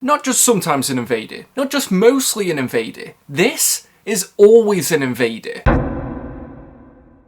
Not just sometimes an invader, not just mostly an invader. This is always an invader.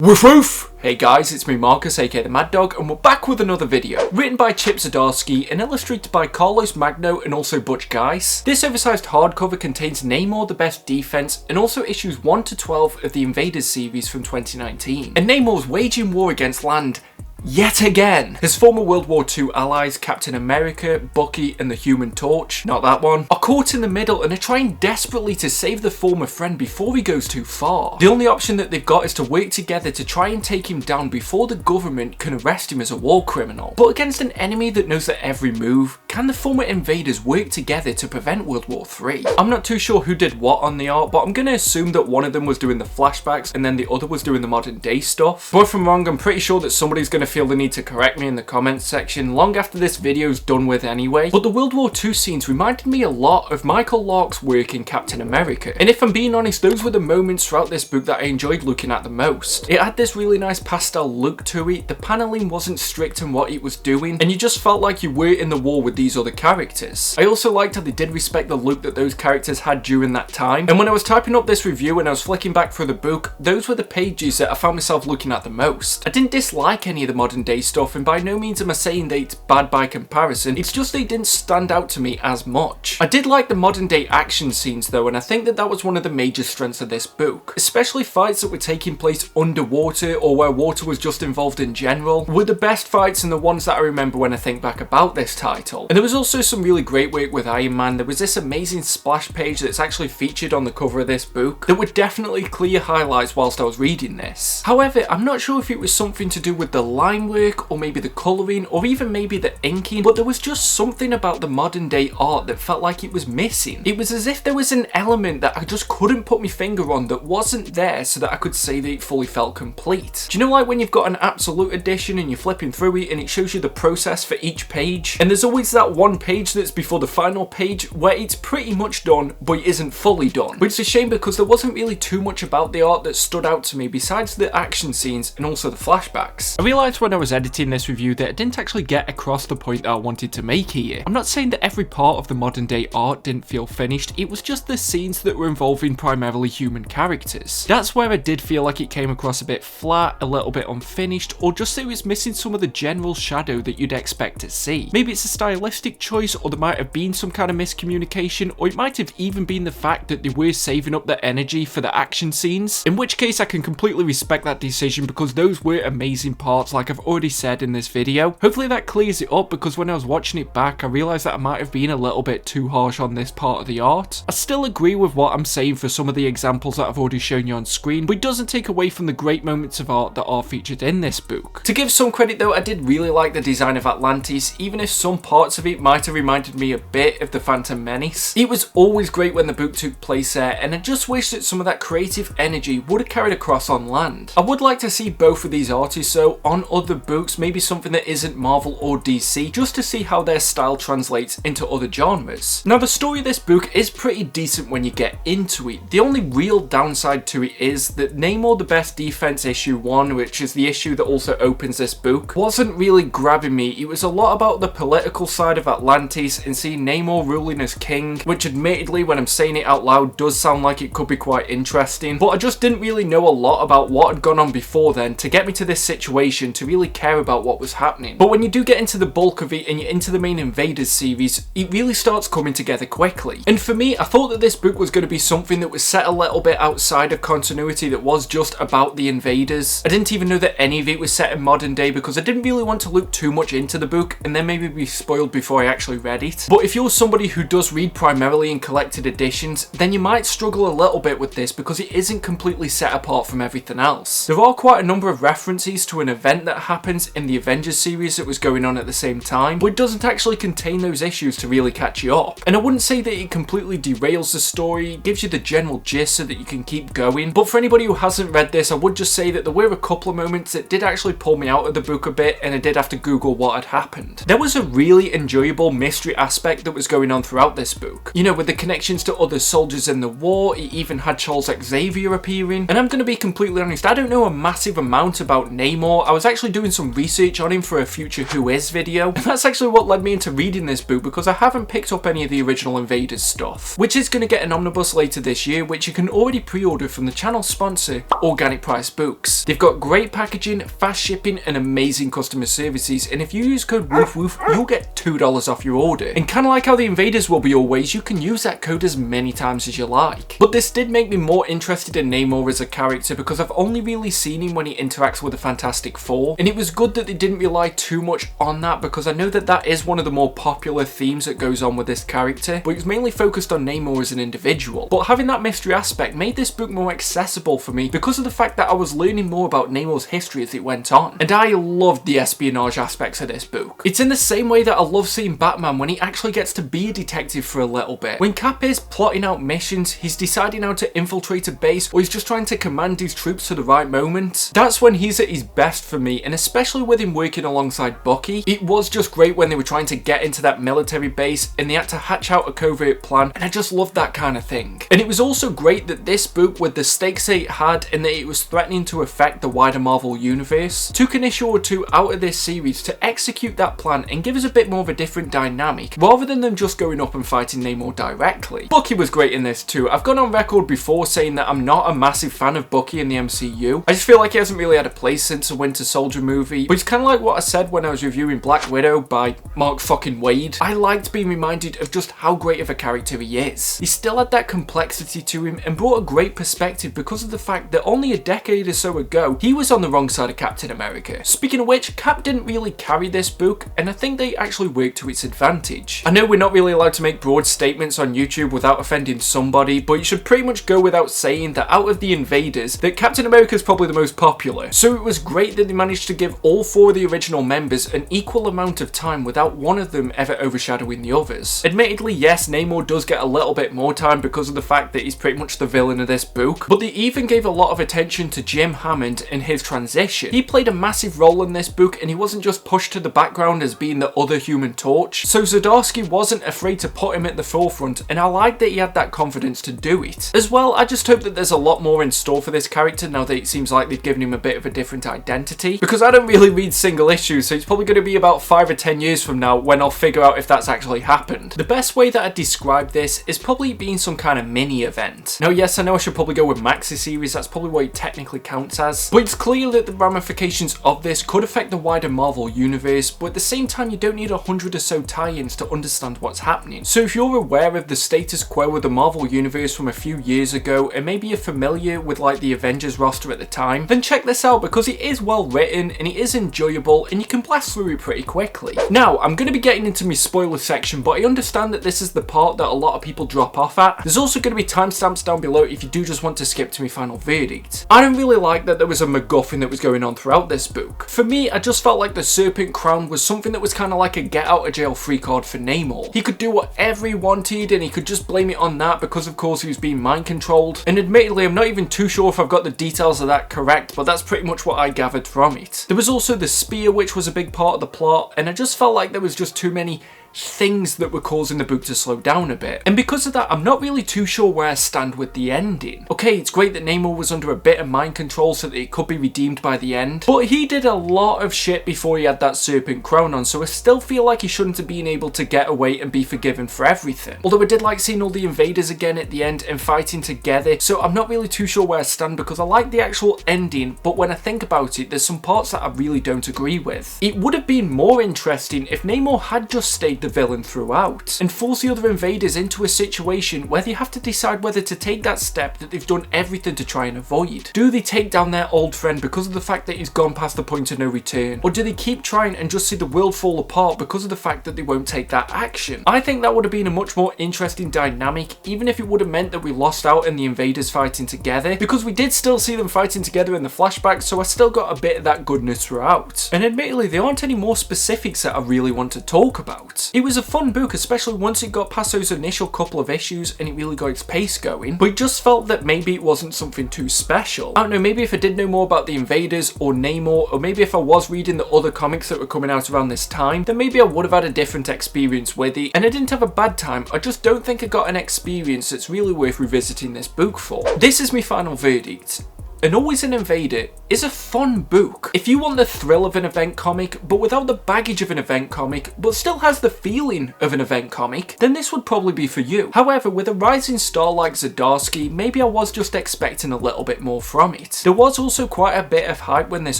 Woof woof! Hey guys, it's me Marcus, aka the Mad Dog, and we're back with another video. Written by Chip Zdarsky and illustrated by Magno and also Butch, Guice. This oversized hardcover contains Namor the Best Defense and also issues 1 to 12 of the Invaders series from 2019. And Namor's waging war against land yet again. His former World War II allies, Captain America, Bucky and the Human Torch, not that one, are caught in the middle and are trying desperately to save the former friend before he goes too far. The only option that they've got is to work together to try and take him down before the government can arrest him as a war criminal. But against an enemy that knows their every move, can the former invaders work together to prevent World War III? I'm not too sure who did what on the art, but I'm going to assume that one of them was doing the flashbacks and then the other was doing the modern day stuff. But if I'm wrong, I'm pretty sure that somebody's going to feel the need to correct me in the comments section long after this video's done with anyway. But the World War II scenes reminded me a lot of Michael Lark's work in Captain America. And if I'm being honest, those were the moments throughout this book that I enjoyed looking at the most. It had this really nice pastel look to it, the paneling wasn't strict in what it was doing, and you just felt like you were in the war with these other characters. I also liked how they did respect the look that those characters had during that time. And when I was typing up this review and I was flicking back through the book, those were the pages that I found myself looking at the most. I didn't dislike any of the modern day stuff, and by no means am I saying that it's bad by comparison, it's just they didn't stand out to me as much. I did like the modern day action scenes though, and I think that that was one of the major strengths of this book. Especially fights that were taking place underwater or where water was just involved in general were the best fights and the ones that I remember when I think back about this title. And there was also some really great work with Iron Man. There was this amazing splash page that's actually featured on the cover of this book that would definitely clear highlights whilst I was reading this. However, I'm not sure if it was something to do with the line work or maybe the colouring or even maybe the inking, but there was just something about the modern day art that felt like it was missing. It was as if there was an element that I just couldn't put my finger on that wasn't there so that I could say that it fully felt complete. Do you know, like when you've got an absolute edition and you're flipping through it and it shows you the process for each page, and there's always that one page that's before the final page where it's pretty much done but it isn't fully done, which is a shame because there wasn't really too much about the art that stood out to me besides the action scenes and also the flashbacks. I realised when I was editing this review that I didn't actually get across the point that I wanted to make here. I'm not saying that every part of the modern day art didn't feel finished, it was just the scenes that were involving primarily human characters. That's where I did feel like it came across a bit flat, a little bit unfinished, or just it was missing some of the general shadow that you'd expect to see. Maybe it's a stylistic choice, or there might have been some kind of miscommunication, or it might have even been the fact that they were saving up their energy for the action scenes, in which case I can completely respect that decision because those were amazing parts like I've already said in this video. Hopefully that clears it up because when I was watching it back I realised that I might have been a little bit too harsh on this part of the art. I still agree with what I'm saying for some of the examples that I've already shown you on screen, but it doesn't take away from the great moments of art that are featured in this book. To give some credit though, I did really like the design of Atlantis, even if some parts of it might have reminded me a bit of the Phantom Menace. It was always great when the book took place there, and I just wish that some of that creative energy would have carried across on land. I would like to see both of these artists though on other books, maybe something that isn't Marvel or DC, just to see how their style translates into other genres. Now the story of this book is pretty decent when you get into it. The only real downside to it is that Namor the Best Defense issue 1, which is the issue that also opens this book, wasn't really grabbing me. It was a lot about the political side of Atlantis and seeing Namor ruling as king, which admittedly when I'm saying it out loud does sound like it could be quite interesting, but I just didn't really know a lot about what had gone on before then to get me to this situation to really care about what was happening. But when you do get into the bulk of it and you're into the main Invaders series, it really starts coming together quickly. And for me, I thought that this book was going to be something that was set a little bit outside of continuity, that was just about the Invaders. I didn't even know that any of it was set in modern day because I didn't really want to look too much into the book and then maybe be spoiled before I actually read it. But if you're somebody who does read primarily in collected editions, then you might struggle a little bit with this because it isn't completely set apart from everything else. There are quite a number of references to an event that happens in the Avengers series that was going on at the same time, but it doesn't actually contain those issues to really catch you up. And I wouldn't say that it completely derails the story, it gives you the general gist so that you can keep going. But for anybody who hasn't read this, I would just say that there were a couple of moments that did actually pull me out of the book a bit, and I did have to Google what had happened. There was a really enjoyable mystery aspect that was going on throughout this book. You know, with the connections to other soldiers in the war, it even had Charles Xavier appearing. And I'm going to be completely honest, I don't know a massive amount about Namor. I was actually actually doing some research on him for a future Who Is video, and that's actually what led me into reading this book, because I haven't picked up any of the original Invaders stuff, which is going to get an omnibus later this year, which you can already pre-order from the channel sponsor, Organic Price Books. They've got great packaging, fast shipping, and amazing customer services, and if you use code WOOFWOOF, you'll get $2 off your order. And kind of like how the Invaders will be always, you can use that code as many times as you like. But this did make me more interested in Namor as a character, because I've only really seen him when he interacts with the Fantastic Four, and it was good that they didn't rely too much on that, because I know that that is one of the more popular themes that goes on with this character, but it was mainly focused on Namor as an individual. But having that mystery aspect made this book more accessible for me because of the fact that I was learning more about Namor's history as it went on, and I loved the espionage aspects of this book. It's in the same way that I love seeing Batman when he actually gets to be a detective for a little bit. When Cap is plotting out missions, he's deciding how to infiltrate a base, or he's just trying to command his troops to the right moment. That's when he's at his best for me, and especially with him working alongside Bucky. It was just great when they were trying to get into that military base and they had to hatch out a covert plan, and I just loved that kind of thing. And it was also great that this book, with the stakes it had and that it was threatening to affect the wider Marvel universe, took an issue or two out of this series to execute that plan and give us a bit more of a different dynamic, rather than them just going up and fighting Namor directly. Bucky was great in this too. I've gone on record before saying that I'm not a massive fan of Bucky in the MCU. I just feel like he hasn't really had a place since the Winter Soldier movie, but it's kind of like what I said when I was reviewing Black Widow by Mark fucking Wade. I liked being reminded of just how great of a character he is. He still had that complexity to him and brought a great perspective because of the fact that only a decade or so ago, he was on the wrong side of Captain America. Speaking of which, Cap didn't really carry this book, and I think they actually worked to its advantage. I know we're not really allowed to make broad statements on YouTube without offending somebody, but you should pretty much go without saying that out of the Invaders, that Captain America is probably the most popular. So it was great that they managed to give all four of the original members an equal amount of time without one of them ever overshadowing the others. Admittedly, yes, Namor does get a little bit more time because of the fact that he's pretty much the villain of this book, but they even gave a lot of attention to Jim Hammond and his transition. He played a massive role in this book, and he wasn't just pushed to the background as being the other Human Torch, so Zdarsky wasn't afraid to put him at the forefront, and I like that he had that confidence to do it. As well, I just hope that there's a lot more in store for this character now that it seems like they've given him a bit of a different identity, because I don't really read single issues, so it's probably going to be about 5 or 10 years from now when I'll figure out if that's actually happened. The best way that I'd describe this is probably being some kind of mini event. Now yes, I know I should probably go with Maxi series, that's probably what it technically counts as, but it's clear that the ramifications of this could affect the wider Marvel universe, but at the same time you don't need 100 or so tie-ins to understand what's happening. So if you're aware of the status quo of the Marvel universe from a few years ago, and maybe you're familiar with like the Avengers roster at the time, then check this out because it is well written and it is enjoyable and you can blast through it pretty quickly. Now, I'm going to be getting into my spoiler section, but I understand that this is the part that a lot of people drop off at. There's also going to be timestamps down below if you do just want to skip to my final verdict. I don't really like that there was a MacGuffin that was going on throughout this book. For me, I just felt like the Serpent Crown was something that was kind of like a get out of jail free card for Namor. He could do whatever he wanted and he could just blame it on that because of course he was being mind controlled. And admittedly, I'm not even too sure if I've got the details of that correct, but that's pretty much what I gathered from it. There was also the spear, which was a big part of the plot, and I just felt like there was just too many things that were causing the book to slow down a bit. And because of that, I'm not really too sure where I stand with the ending. Okay, it's great that Namor was under a bit of mind control so that it could be redeemed by the end, but he did a lot of shit before he had that serpent crown on, so I still feel like he shouldn't have been able to get away and be forgiven for everything. Although I did like seeing all the invaders again at the end and fighting together, so I'm not really too sure where I stand because I like the actual ending, but when I think about it, there's some parts that I really don't agree with. It would have been more interesting if Namor had just stayed the villain throughout and force the other invaders into a situation where they have to decide whether to take that step that they've done everything to try and avoid. Do they take down their old friend because of the fact that he's gone past the point of no return, or do they keep trying and just see the world fall apart because of the fact that they won't take that action? I think that would have been a much more interesting dynamic, even if it would have meant that we lost out in the invaders fighting together, because we did still see them fighting together in the flashbacks, so I still got a bit of that goodness throughout. And admittedly, there aren't any more specifics that I really want to talk about. It was a fun book, especially once it got past those initial couple of issues and it really got its pace going, but it just felt that maybe it wasn't something too special. I don't know, maybe if I did know more about the invaders or Namor, or maybe if I was reading the other comics that were coming out around this time, then maybe I would have had a different experience with it, and I didn't have a bad time. I just don't think I got an experience that's really worth revisiting this book for. This is my final verdict. And Always an Invader is a fun book. If you want the thrill of an event comic, but without the baggage of an event comic, but still has the feeling of an event comic, then this would probably be for you. However, with a rising star like Zdarsky, maybe I was just expecting a little bit more from it. There was also quite a bit of hype when this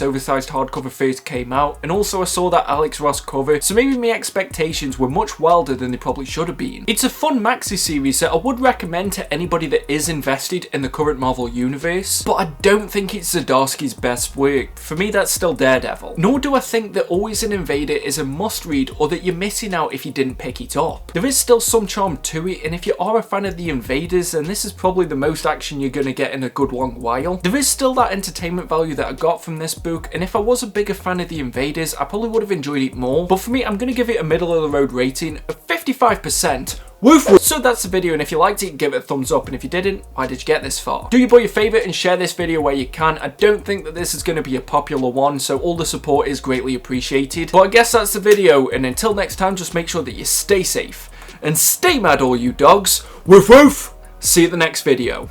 oversized hardcover first came out, and also I saw that Alex Ross cover, so maybe my expectations were much wilder than they probably should have been. It's a fun maxi series that I would recommend to anybody that is invested in the current Marvel universe, but I don't think it's Zdarsky's best work. For me, that's still Daredevil. Nor do I think that Always an Invader is a must read or that you're missing out if you didn't pick it up. There is still some charm to it, and if you are a fan of the Invaders, then this is probably the most action you're going to get in a good long while. There is still that entertainment value that I got from this book, and if I was a bigger fan of the Invaders, I probably would have enjoyed it more, but for me, I'm going to give it a middle of the road rating of 55%. Woof woof. So that's the video, and if you liked it, give it a thumbs up, and if you didn't, why did you get this far? Do your boy a favour and share this video where you can. I don't think that this is going to be a popular one, so all the support is greatly appreciated. But I guess that's the video, and until next time, just make sure that you stay safe and stay mad, all you dogs. Woof woof. See you at the next video.